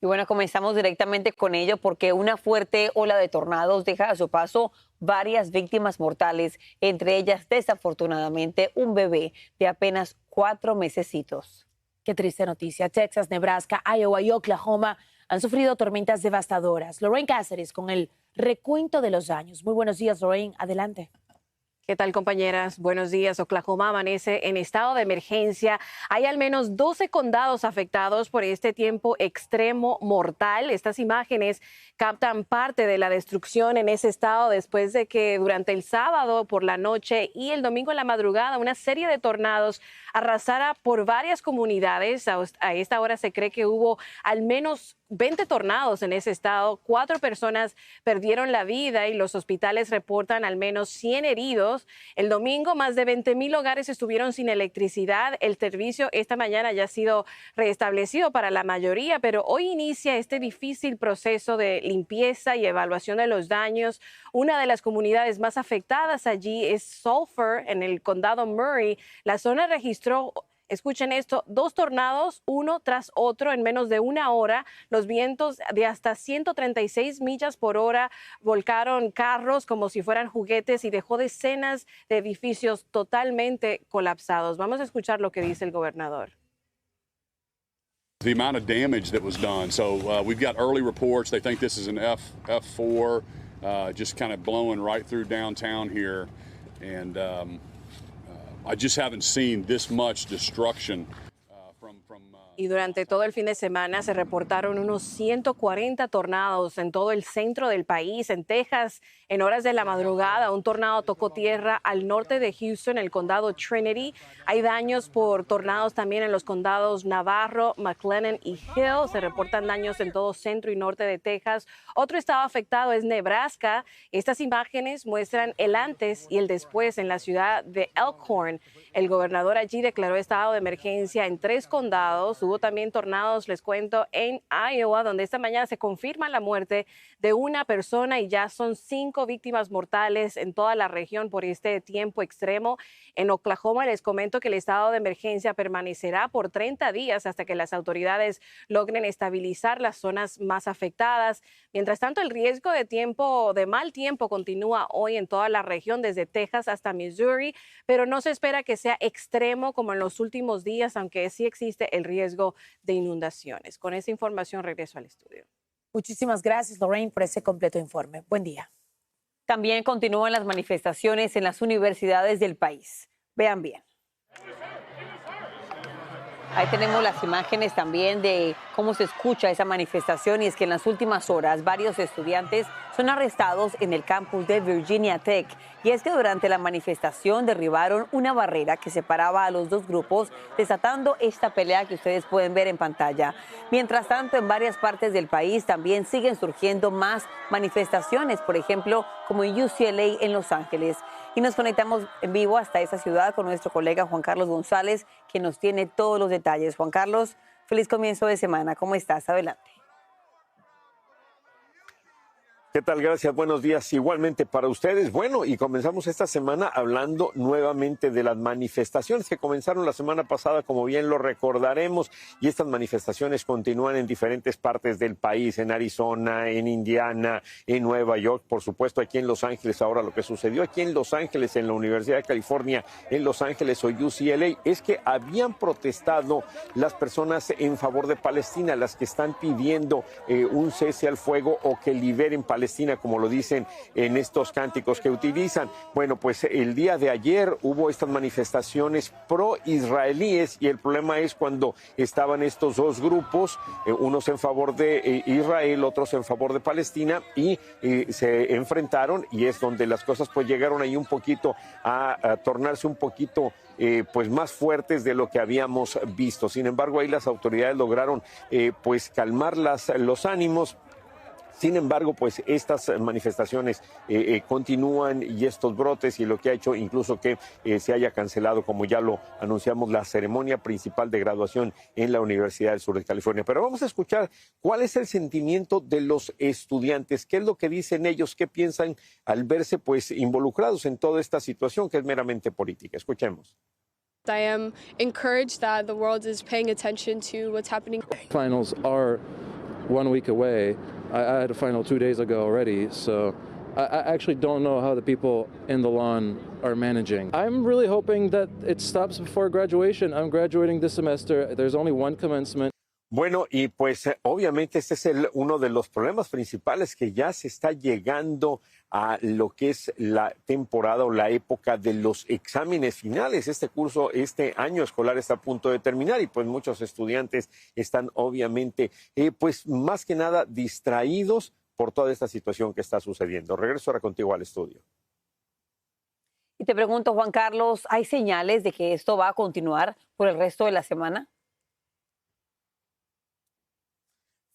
Y bueno, comenzamos directamente con ello porque una fuerte ola de tornados deja a su paso varias víctimas mortales, entre ellas desafortunadamente un bebé de apenas 4 mesecitos. Qué triste noticia. Texas, Nebraska, Iowa y Oklahoma han sufrido tormentas devastadoras. Lorraine Cáceres con el recuento de los daños. Muy buenos días, Lorraine. Adelante. ¿Qué tal, compañeras? Buenos días. Oklahoma amanece en estado de emergencia. Hay al menos 12 condados afectados por este tiempo extremo mortal. Estas imágenes captan parte de la destrucción en ese estado después de que durante el sábado por la noche y el domingo en la madrugada una serie de tornados arrasara por varias comunidades. A esta hora se cree que hubo al menos 20 tornados en ese estado. 4 personas perdieron la vida y los hospitales reportan al menos 100 heridos. El domingo, más de 20,000 hogares estuvieron sin electricidad. El servicio esta mañana ya ha sido restablecido para la mayoría, pero hoy inicia este difícil proceso de limpieza y evaluación de los daños. Una de las comunidades más afectadas allí es Sulphur, en el condado Murray. La zona registró, escuchen esto, 2 tornados, uno tras otro en menos de una hora. Los vientos de hasta 136 millas por hora volcaron carros como si fueran juguetes y dejó decenas de edificios totalmente colapsados. Vamos a escuchar lo que dice el gobernador. The amount of damage that was done. So we've got early reports. They think this is an F4, just kind of blowing right through downtown here. And I just haven't seen this much destruction Y durante todo el fin de semana se reportaron unos 140 tornados en todo el centro del país. En Texas, en horas de la madrugada, un tornado tocó tierra al norte de Houston, el condado Trinity. Hay daños por tornados también en los condados Navarro, McLennan y Hill. Se reportan daños en todo centro y norte de Texas. Otro estado afectado es Nebraska. Estas imágenes muestran el antes y el después en la ciudad de Elkhorn. El gobernador allí declaró estado de emergencia en 3 condados. Hubo también tornados, les cuento, en Iowa, donde esta mañana se confirma la muerte de una persona y ya son 5 víctimas mortales en toda la región por este tiempo extremo. En Oklahoma les comento que el estado de emergencia permanecerá por 30 días hasta que las autoridades logren estabilizar las zonas más afectadas. Mientras tanto, el riesgo de mal tiempo continúa hoy en toda la región, desde Texas hasta Missouri, pero no se espera que sea extremo como en los últimos días, aunque sí existe el riesgo de inundaciones. Con esa información regreso al estudio. Muchísimas gracias, Lorraine, por ese completo informe. Buen día. También continúan las manifestaciones en las universidades del país. Vean bien. Ahí tenemos las imágenes también de cómo se escucha esa manifestación, y es que en las últimas horas varios estudiantes son arrestados en el campus de Virginia Tech. Y es que durante la manifestación derribaron una barrera que separaba a los dos grupos, desatando esta pelea que ustedes pueden ver en pantalla. Mientras tanto, en varias partes del país también siguen surgiendo más manifestaciones, por ejemplo, como en UCLA en Los Ángeles. Y nos conectamos en vivo hasta esa ciudad con nuestro colega Juan Carlos González, que nos tiene todos los detalles. Juan Carlos, feliz comienzo de semana. ¿Cómo estás? Adelante. ¿Qué tal? Gracias, buenos días. Igualmente para ustedes. Bueno, y comenzamos esta semana hablando nuevamente de las manifestaciones que comenzaron la semana pasada, como bien lo recordaremos, y estas manifestaciones continúan en diferentes partes del país, en Arizona, en Indiana, en Nueva York, por supuesto aquí en Los Ángeles. Ahora lo que sucedió aquí en Los Ángeles, en la Universidad de California, en Los Ángeles o UCLA, es que habían protestado las personas en favor de Palestina, las que están pidiendo un cese al fuego o que liberen Palestina, como lo dicen en estos cánticos que utilizan. Bueno, pues el día de ayer hubo estas manifestaciones pro-israelíes, y el problema es cuando estaban estos dos grupos, unos en favor de Israel, otros en favor de Palestina, y se enfrentaron, y es donde las cosas pues llegaron ahí un poquito a tornarse un poquito pues más fuertes de lo que habíamos visto. Sin embargo, ahí las autoridades lograron pues calmar los ánimos. Sin embargo, pues estas manifestaciones continúan, y estos brotes, y lo que ha hecho incluso que se haya cancelado, como ya lo anunciamos, la ceremonia principal de graduación en la Universidad del Sur de California. Pero vamos a escuchar cuál es el sentimiento de los estudiantes, qué es lo que dicen ellos, qué piensan al verse pues involucrados en toda esta situación que es meramente política. Escuchemos. I am encouraged that the world is paying attention to what's happening. Finals are 1 week away. I had a final 2 days ago already, so I actually don't know how the people in the lawn are managing. I'm really hoping that it stops before graduation. I'm graduating this semester. There's only one commencement. Bueno, y pues obviamente este es uno de los problemas principales, que ya se está llegando a lo que es la temporada o la época de los exámenes finales. Este año escolar está a punto de terminar y pues muchos estudiantes están obviamente pues más que nada distraídos por toda esta situación que está sucediendo. Regreso ahora contigo al estudio. Y te pregunto, Juan Carlos, ¿hay señales de que esto va a continuar por el resto de la semana?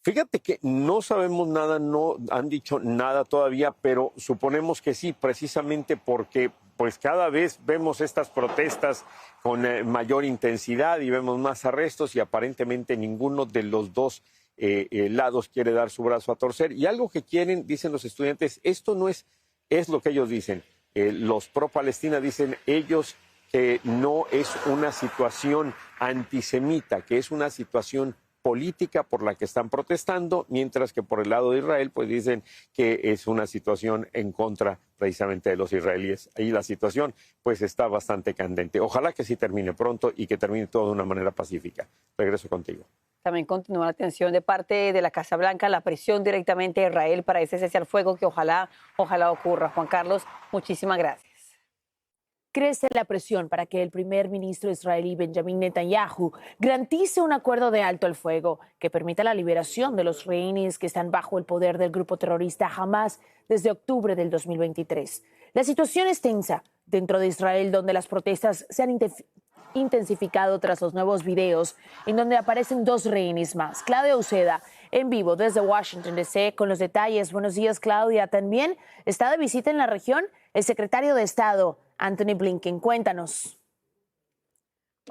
Fíjate que no sabemos nada, no han dicho nada todavía, pero suponemos que sí, precisamente porque pues cada vez vemos estas protestas con mayor intensidad y vemos más arrestos y aparentemente ninguno de los dos lados quiere dar su brazo a torcer. Y algo que quieren, dicen los estudiantes, esto no es lo que ellos dicen. Los pro-Palestina dicen ellos que no es una situación antisemita, que es una situación política por la que están protestando, mientras que por el lado de Israel pues dicen que es una situación en contra precisamente de los israelíes. Ahí la situación pues está bastante candente. Ojalá que sí termine pronto y que termine todo de una manera pacífica. Regreso contigo. También continúa la tensión de parte de la Casa Blanca, la presión directamente a Israel para ese cese al fuego que ojalá ocurra. Juan Carlos, muchísimas gracias. Crece la presión para que el primer ministro israelí Benjamin Netanyahu garantice un acuerdo de alto el fuego que permita la liberación de los rehenes que están bajo el poder del grupo terrorista Hamas desde octubre del 2023. La situación es tensa dentro de Israel, donde las protestas se han intensificado tras los nuevos videos en donde aparecen 2 rehenes más. Claudia Uceda, en vivo desde Washington, D.C., con los detalles. Buenos días, Claudia. También está de visita en la región el secretario de Estado, Antony Blinken. Cuéntanos.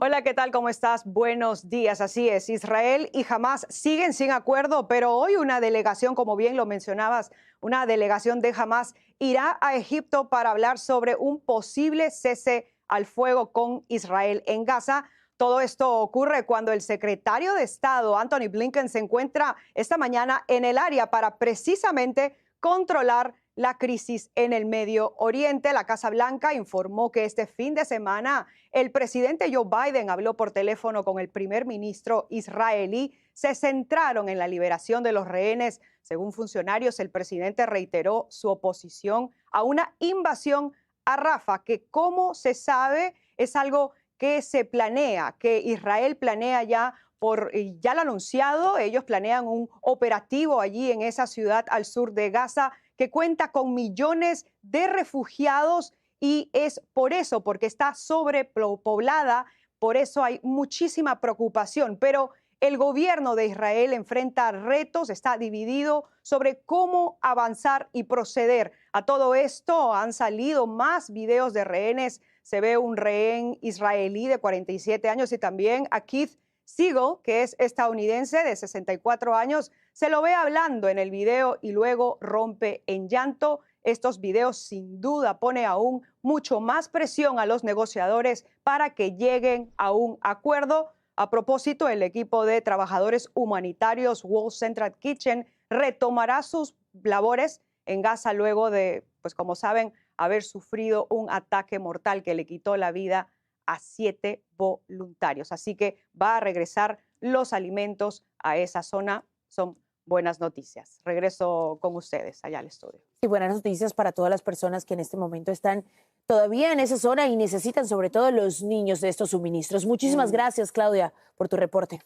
Hola, ¿qué tal? ¿Cómo estás? Buenos días. Así es, Israel y Hamas siguen sin acuerdo, pero hoy una delegación, como bien lo mencionabas, una delegación de Hamas irá a Egipto para hablar sobre un posible cese al fuego con Israel en Gaza. Todo esto ocurre cuando el secretario de Estado, Antony Blinken, se encuentra esta mañana en el área para precisamente controlar la crisis en el Medio Oriente. La Casa Blanca informó que este fin de semana el presidente Joe Biden habló por teléfono con el primer ministro israelí. Se centraron en la liberación de los rehenes. Según funcionarios, el presidente reiteró su oposición a una invasión a Rafah, que, como se sabe, es algo que se planea, que Israel planea ya lo ha anunciado. Ellos planean un operativo allí en esa ciudad al sur de Gaza que cuenta con millones de refugiados, y es por eso, porque está sobrepoblada, por eso hay muchísima preocupación. Pero el gobierno de Israel enfrenta retos, está dividido sobre cómo avanzar y proceder. A todo esto han salido más videos de rehenes. Se ve un rehén israelí de 47 años y también a Keith Siegel, que es estadounidense de 64 años. Se lo ve hablando en el video y luego rompe en llanto. Estos videos sin duda ponen aún mucho más presión a los negociadores para que lleguen a un acuerdo. A propósito, el equipo de trabajadores humanitarios Wall Central Kitchen retomará sus labores en Gaza luego de, pues como saben, haber sufrido un ataque mortal que le quitó la vida a 7 voluntarios. Así que va a regresar los alimentos a esa zona. Son buenas noticias. Regreso con ustedes allá al estudio. Y buenas noticias para todas las personas que en este momento están todavía en esa zona y necesitan, sobre todo los niños, de estos suministros. Muchísimas gracias, Claudia, por tu reporte.